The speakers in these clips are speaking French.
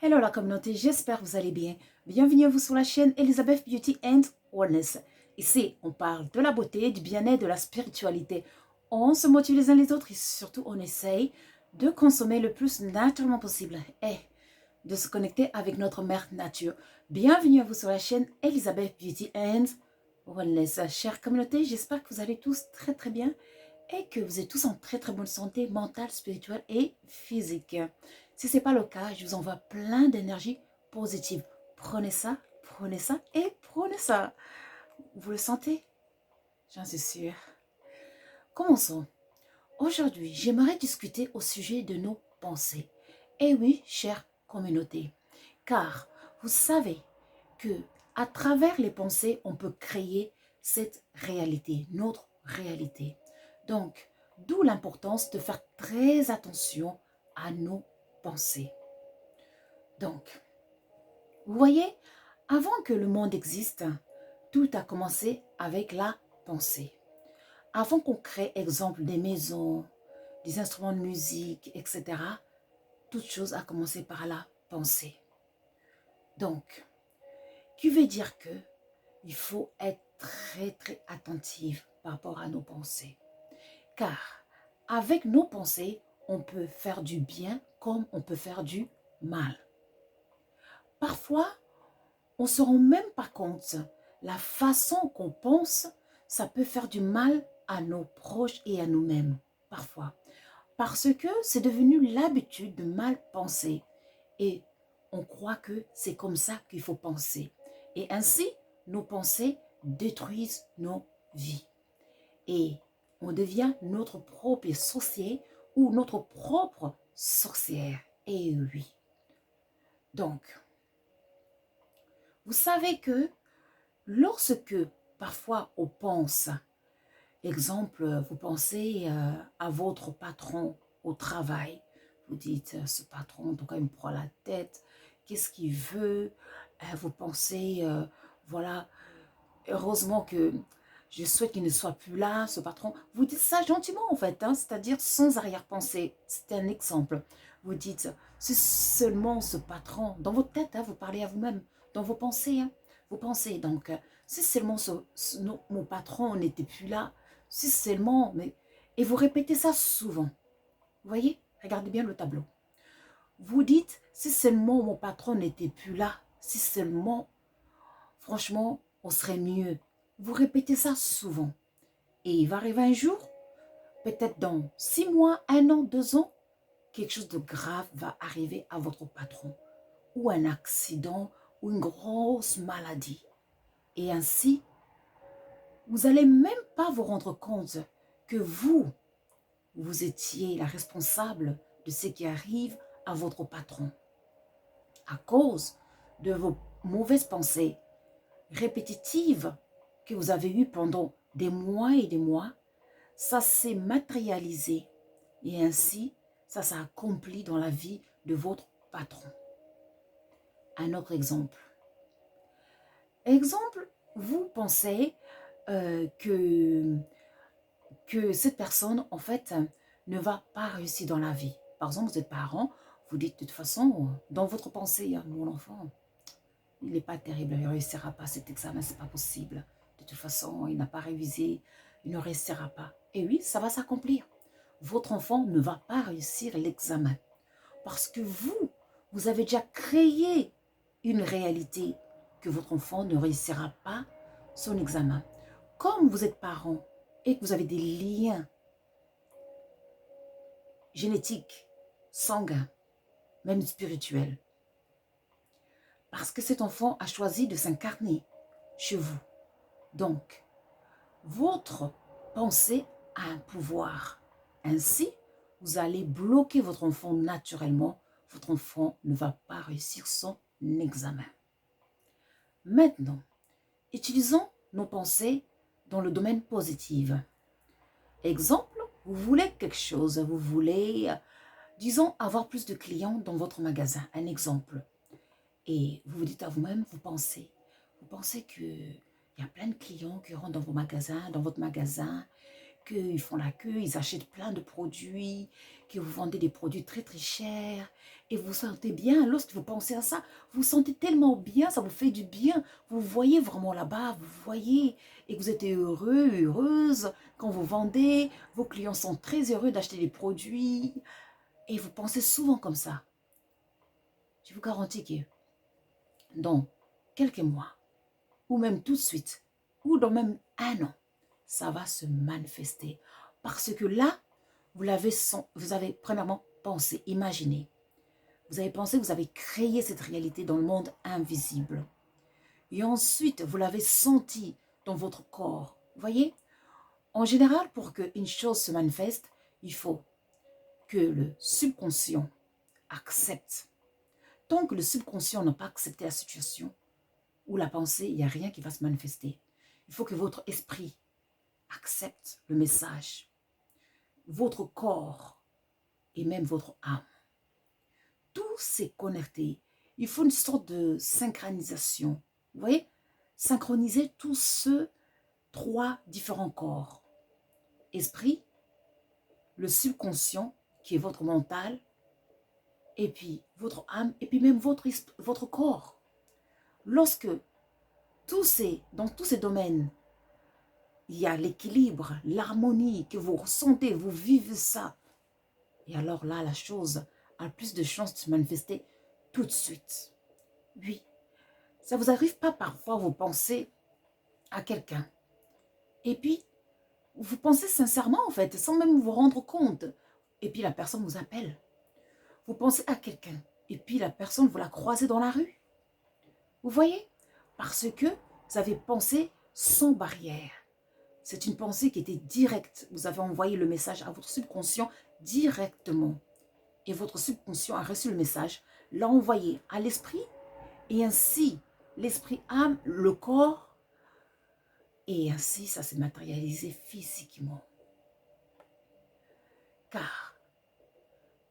Hello la communauté, j'espère que vous allez bien. Bienvenue à vous sur la chaîne Elizabeth Beauty and Wellness. Ici, on parle de la beauté, du bien-être, de la spiritualité. On se motive les uns les autres et surtout on essaye de consommer le plus naturellement possible et de se connecter avec notre mère nature. Bienvenue à vous sur la chaîne Elizabeth Beauty and Wellness. Chère communauté, j'espère que vous allez tous très très bien et que vous êtes tous en très très bonne santé mentale, spirituelle et physique. Si ce n'est pas le cas, je vous envoie plein d'énergie positive. Prenez ça et prenez ça. Vous le sentez? J'en suis sûre. Commençons. Aujourd'hui, j'aimerais discuter au sujet de nos pensées. Et oui, chère communauté, car vous savez que à travers les pensées, on peut créer cette réalité, notre réalité. Donc, d'où l'importance de faire très attention à nos pensées. Donc, vous voyez, avant que le monde existe, tout a commencé avec la pensée. Avant qu'on crée, exemple, des maisons, des instruments de musique, etc., toute chose a commencé par la pensée. Donc, qui veut dire que il faut être très très attentif par rapport à nos pensées. Car avec nos pensées, on peut faire du bien comme on peut faire du mal. Parfois, on ne se rend même pas compte. La façon qu'on pense, ça peut faire du mal à nos proches et à nous-mêmes, parfois. Parce que c'est devenu l'habitude de mal penser. Et on croit que c'est comme ça qu'il faut penser. Et ainsi, nos pensées détruisent nos vies. Et on devient notre propre sorcier ou notre propre sorcière. Et oui. Donc, vous savez que lorsque parfois on pense, exemple, vous pensez à votre patron au travail, vous dites, ce patron, en tout cas, il me prend la tête, qu'est-ce qu'il veut? Vous pensez, voilà, heureusement que je souhaite qu'il ne soit plus là, ce patron. Vous dites ça gentiment, en fait, hein, c'est-à-dire sans arrière-pensée. C'est un exemple. Vous dites, c'est seulement ce patron. Dans votre tête, hein, vous parlez à vous-même, dans vos pensées. Hein, vous pensez, donc, si seulement mon patron n'était plus là, si seulement, mais... Et vous répétez ça souvent. Vous voyez? Regardez bien le tableau. Vous dites, si seulement mon patron n'était plus là, si seulement, franchement, on serait mieux. Vous répétez ça souvent. Et il va arriver un jour, peut-être dans 6 mois, 1 an, 2 ans, quelque chose de grave va arriver à votre patron. Ou un accident, ou une grosse maladie. Et ainsi, vous n'allez même pas vous rendre compte que vous étiez la responsable de ce qui arrive à votre patron. À cause de vos mauvaises pensées répétitives que vous avez eues pendant des mois et des mois, ça s'est matérialisé et ainsi, ça s'est accompli dans la vie de votre patron. Un autre exemple. Exemple, vous pensez que cette personne, en fait, ne va pas réussir dans la vie. Par exemple, vous êtes parent, vous dites de toute façon, dans votre pensée, mon enfant, il n'est pas terrible, il ne réussira pas cet examen, ce n'est pas possible. De toute façon, il n'a pas révisé, il ne réussira pas. Et oui, ça va s'accomplir. Votre enfant ne va pas réussir l'examen. Parce que vous avez déjà créé une réalité que votre enfant ne réussira pas son examen. Comme vous êtes parent et que vous avez des liens génétiques, sanguins, même spirituels, parce que cet enfant a choisi de s'incarner chez vous. Donc, votre pensée a un pouvoir. Ainsi, vous allez bloquer votre enfant naturellement. Votre enfant ne va pas réussir son examen. Maintenant, utilisons nos pensées dans le domaine positif. Exemple, vous voulez quelque chose, vous voulez, disons, avoir plus de clients dans votre magasin. Un exemple. Et vous vous dites à vous-même, vous pensez qu'il y a plein de clients qui rentrent dans vos magasins, dans votre magasin, queue, ils font la queue, ils achètent plein de produits, que vous vendez des produits très très chers, et vous vous sentez bien. Lorsque vous pensez à ça, vous vous sentez tellement bien, ça vous fait du bien. Vous voyez vraiment là-bas, vous voyez, et vous êtes heureux, heureuse. Quand vous vendez, vos clients sont très heureux d'acheter des produits, et vous pensez souvent comme ça. Je vous garantis que dans quelques mois, ou même tout de suite, ou dans même un an, ça va se manifester. Parce que là, vous avez premièrement pensé, imaginé. Vous avez pensé, vous avez créé cette réalité dans le monde invisible. Et ensuite, vous l'avez senti dans votre corps. Vous voyez? En général, pour qu'une chose se manifeste, il faut que le subconscient accepte. Tant que le subconscient n'a pas accepté la situation ou la pensée, il n'y a rien qui va se manifester. Il faut que votre esprit accepte le message. Votre corps et même votre âme. Tout s'est connecté. Il faut une sorte de synchronisation. Vous voyez? Synchroniser tous ces trois différents corps. Esprit, le subconscient, qui est votre mental, et puis votre âme, et puis même votre corps. Lorsque dans tous ces domaines, il y a l'équilibre, l'harmonie que vous ressentez, vous vivez ça. Et alors là, la chose a plus de chances de se manifester tout de suite. Oui, ça vous arrive pas parfois, vous pensez à quelqu'un. Et puis, vous pensez sincèrement en fait, sans même vous rendre compte. Et puis la personne vous appelle. Vous pensez à quelqu'un. Et puis la personne, vous la croisez dans la rue. Vous voyez? Parce que vous avez pensé sans barrière. C'est une pensée qui était directe. Vous avez envoyé le message à votre subconscient directement. Et votre subconscient a reçu le message, l'a envoyé à l'esprit, et ainsi, l'esprit, âme, le corps, et ainsi, ça s'est matérialisé physiquement. Car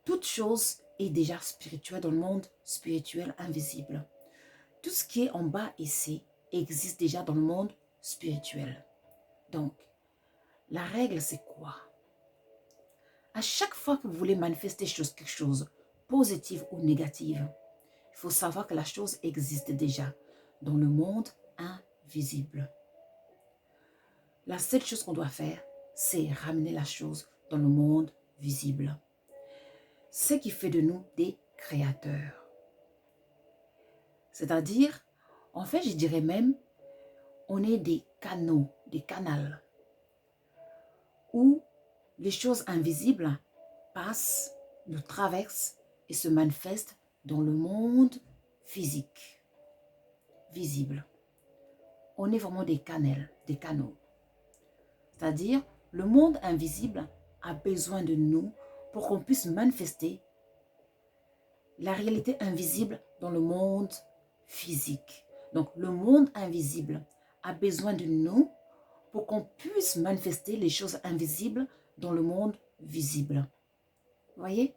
toute chose est déjà spirituelle dans le monde spirituel invisible. Tout ce qui est en bas ici existe déjà dans le monde spirituel. Donc, la règle, c'est quoi? À chaque fois que vous voulez manifester quelque chose, positive ou négative, il faut savoir que la chose existe déjà dans le monde invisible. La seule chose qu'on doit faire, c'est ramener la chose dans le monde visible. Ce qui fait de nous des créateurs. C'est-à-dire, en fait, je dirais même, on est des canaux, des canals, où les choses invisibles passent, nous traversent et se manifestent dans le monde physique, visible. On est vraiment des canaux. C'est-à-dire, le monde invisible a besoin de nous pour qu'on puisse manifester la réalité invisible dans le monde physique. Donc, le monde invisible a besoin de nous pour qu'on puisse manifester les choses invisibles dans le monde visible. Vous voyez?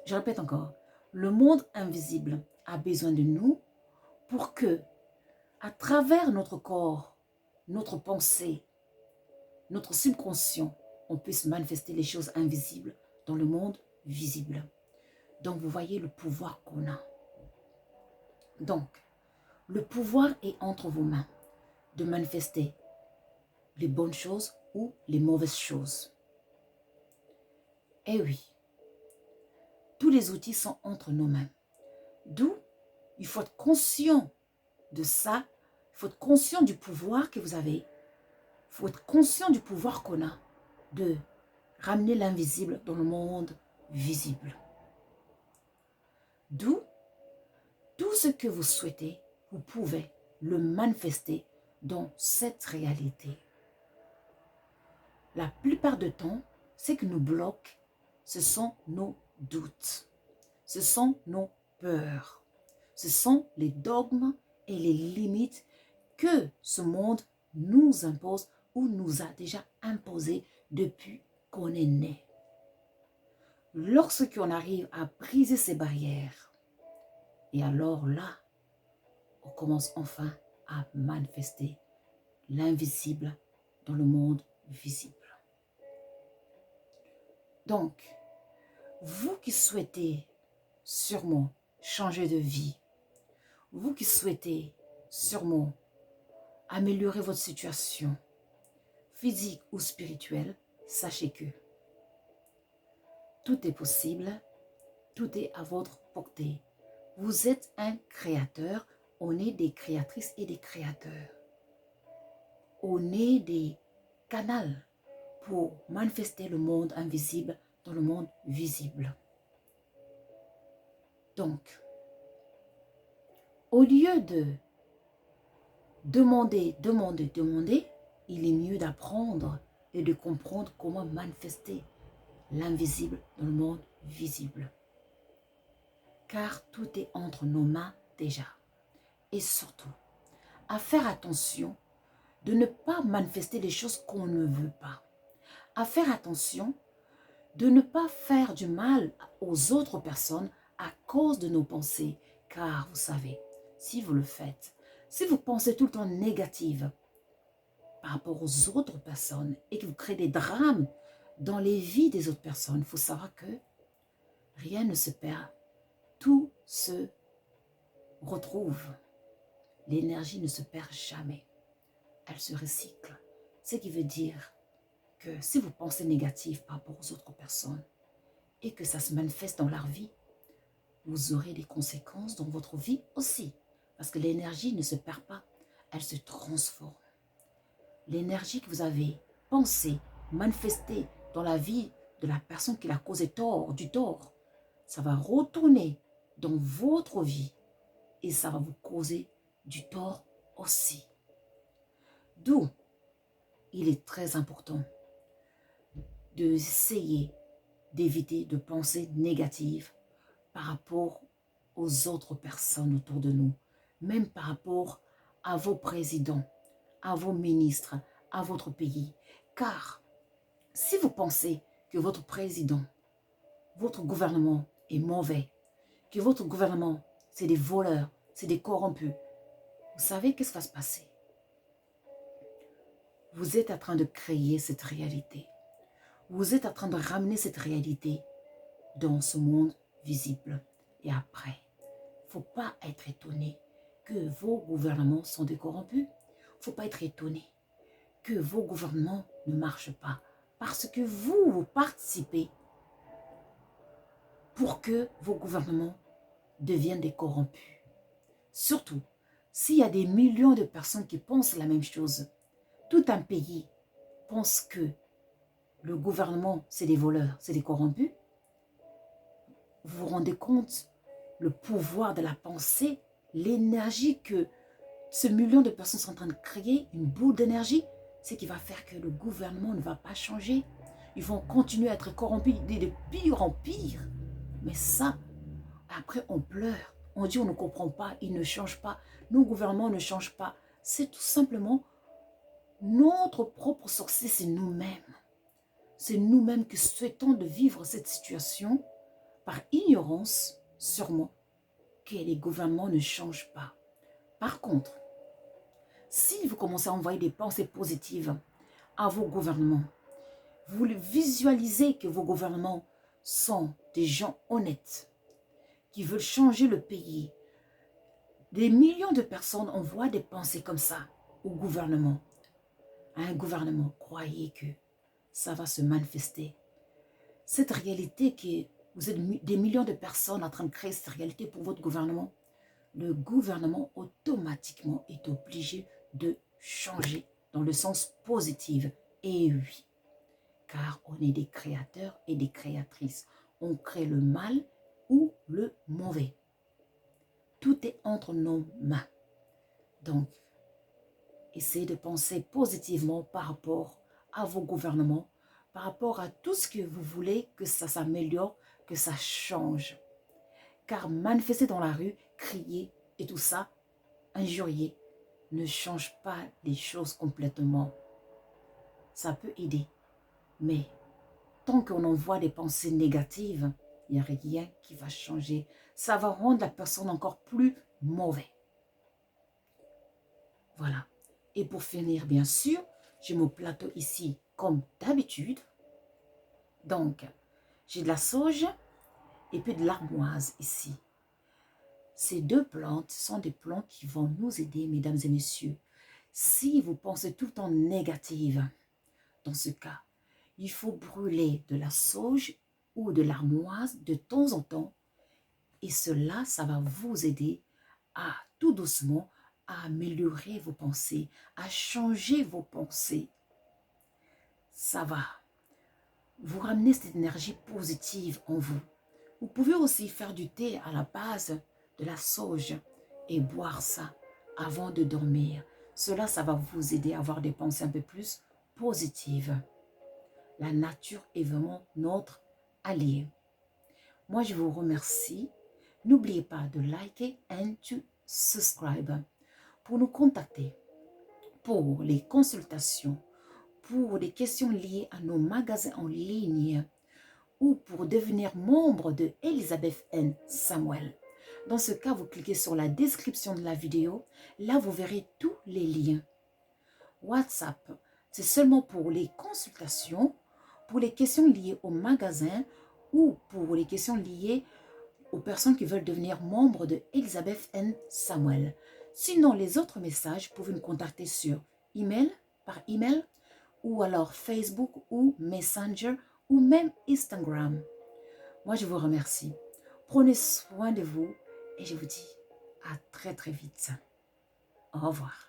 Je répète encore. Le monde invisible a besoin de nous pour que, à travers notre corps, notre pensée, notre subconscient, on puisse manifester les choses invisibles dans le monde visible. Donc, vous voyez le pouvoir qu'on a. Donc, le pouvoir est entre vos mains de manifester les bonnes choses ou les mauvaises choses. Eh oui, tous les outils sont entre nos mains. D'où, il faut être conscient de ça. Il faut être conscient du pouvoir que vous avez. Il faut être conscient du pouvoir qu'on a de ramener l'invisible dans le monde visible. D'où, tout ce que vous souhaitez, vous pouvez le manifester dans cette réalité. La plupart du temps, ce qui nous bloque, ce sont nos doutes, ce sont nos peurs, ce sont les dogmes et les limites que ce monde nous impose ou nous a déjà imposées depuis qu'on est né. Lorsqu'on arrive à briser ces barrières, et alors là, on commence enfin à manifester l'invisible dans le monde visible. Donc, vous qui souhaitez sûrement changer de vie, vous qui souhaitez sûrement améliorer votre situation physique ou spirituelle, sachez que tout est possible, tout est à votre portée. Vous êtes un créateur, on est des créatrices et des créateurs. On est des canaux pour manifester le monde invisible dans le monde visible. Donc, au lieu de demander, il est mieux d'apprendre et de comprendre comment manifester l'invisible dans le monde visible. Car tout est entre nos mains déjà. Et surtout, à faire attention de ne pas manifester les choses qu'on ne veut pas. À faire attention de ne pas faire du mal aux autres personnes à cause de nos pensées. Car vous savez, si vous le faites, si vous pensez tout le temps négative par rapport aux autres personnes et que vous créez des drames dans les vies des autres personnes, il faut savoir que rien ne se perd, tout se retrouve. L'énergie ne se perd jamais, elle se recycle. Ce qui veut dire que si vous pensez négatif par rapport aux autres personnes et que ça se manifeste dans leur vie, vous aurez des conséquences dans votre vie aussi. Parce que l'énergie ne se perd pas, elle se transforme. L'énergie que vous avez pensée, manifestée dans la vie de la personne qui l'a causé du tort, ça va retourner dans votre vie et ça va vous causer du tort aussi. D'où il est très important d'essayer d'éviter de penser négative par rapport aux autres personnes autour de nous, même par rapport à vos présidents, à vos ministres, à votre pays. Car si vous pensez que votre président, votre gouvernement est mauvais, que votre gouvernement, c'est des voleurs, c'est des corrompus, vous savez qu'est-ce qui va se passer? Vous êtes en train de créer cette réalité. Vous êtes en train de ramener cette réalité dans ce monde visible. Et après, il ne faut pas être étonné que vos gouvernements sont des corrompus. Il ne faut pas être étonné que vos gouvernements ne marchent pas. Parce que vous participez pour que vos gouvernements deviennent des corrompus. Surtout, s'il y a des millions de personnes qui pensent la même chose, tout un pays pense que le gouvernement, c'est des voleurs, c'est des corrompus, vous vous rendez compte le pouvoir de la pensée, l'énergie que ce million de personnes sont en train de créer, une boule d'énergie, c'est qui va faire que le gouvernement ne va pas changer. Ils vont continuer à être corrompus de pire en pire. Mais ça, après on pleure, on dit on ne comprend pas, ils ne changent pas, nos gouvernements ne changent pas. C'est tout simplement notre propre sorcier, c'est nous-mêmes. C'est nous-mêmes qui souhaitons de vivre cette situation par ignorance, sûrement, que les gouvernements ne changent pas. Par contre, si vous commencez à envoyer des pensées positives à vos gouvernements, vous visualisez que vos gouvernements sont des gens honnêtes, qui veulent changer le pays. Des millions de personnes envoient des pensées comme ça au gouvernement. À un gouvernement, croyez que ça va se manifester. Cette réalité que vous êtes des millions de personnes en train de créer cette réalité pour votre gouvernement, le gouvernement automatiquement est obligé de changer dans le sens positif. Et oui, car on est des créateurs et des créatrices. On crée le mal ou le mauvais. Tout est entre nos mains. Donc, essayez de penser positivement par rapport à vos gouvernements, par rapport à tout ce que vous voulez que ça s'améliore, que ça change. Car manifester dans la rue, crier et tout ça, injurier, ne change pas les choses complètement. Ça peut aider, mais tant qu'on envoie des pensées négatives, il n'y a rien qui va changer. Ça va rendre la personne encore plus mauvaise. Voilà. Et pour finir, bien sûr, j'ai mon plateau ici comme d'habitude. Donc, J'ai de la sauge et puis de l'armoise ici. Ces deux plantes sont des plantes qui vont nous aider, mesdames et messieurs. Si vous pensez tout le temps négative, dans ce cas, il faut brûler de la sauge ou de l'armoise de temps en temps. Et cela, ça va vous aider à tout doucement à améliorer vos pensées, à changer vos pensées. Ça va vous ramener cette énergie positive en vous. Vous pouvez aussi faire du thé à la base de la sauge et boire ça avant de dormir. Cela, ça va vous aider à avoir des pensées un peu plus positives. La nature est vraiment notre allié. Moi, je vous remercie. N'oubliez pas de liker and to subscribe pour nous contacter pour les consultations, pour des questions liées à nos magasins en ligne ou pour devenir membre de Elizabeth N. Samuel. Dans ce cas, vous cliquez sur la description de la vidéo. Là, vous verrez tous les liens. WhatsApp, c'est seulement pour les consultations, pour les questions liées au magasin ou pour les questions liées aux personnes qui veulent devenir membres de Elizabeth N. Samuel. Sinon, les autres messages, vous pouvez nous contacter sur par email, ou alors Facebook ou Messenger, ou même Instagram. Moi, je vous remercie. Prenez soin de vous et je vous dis à très très vite. Au revoir.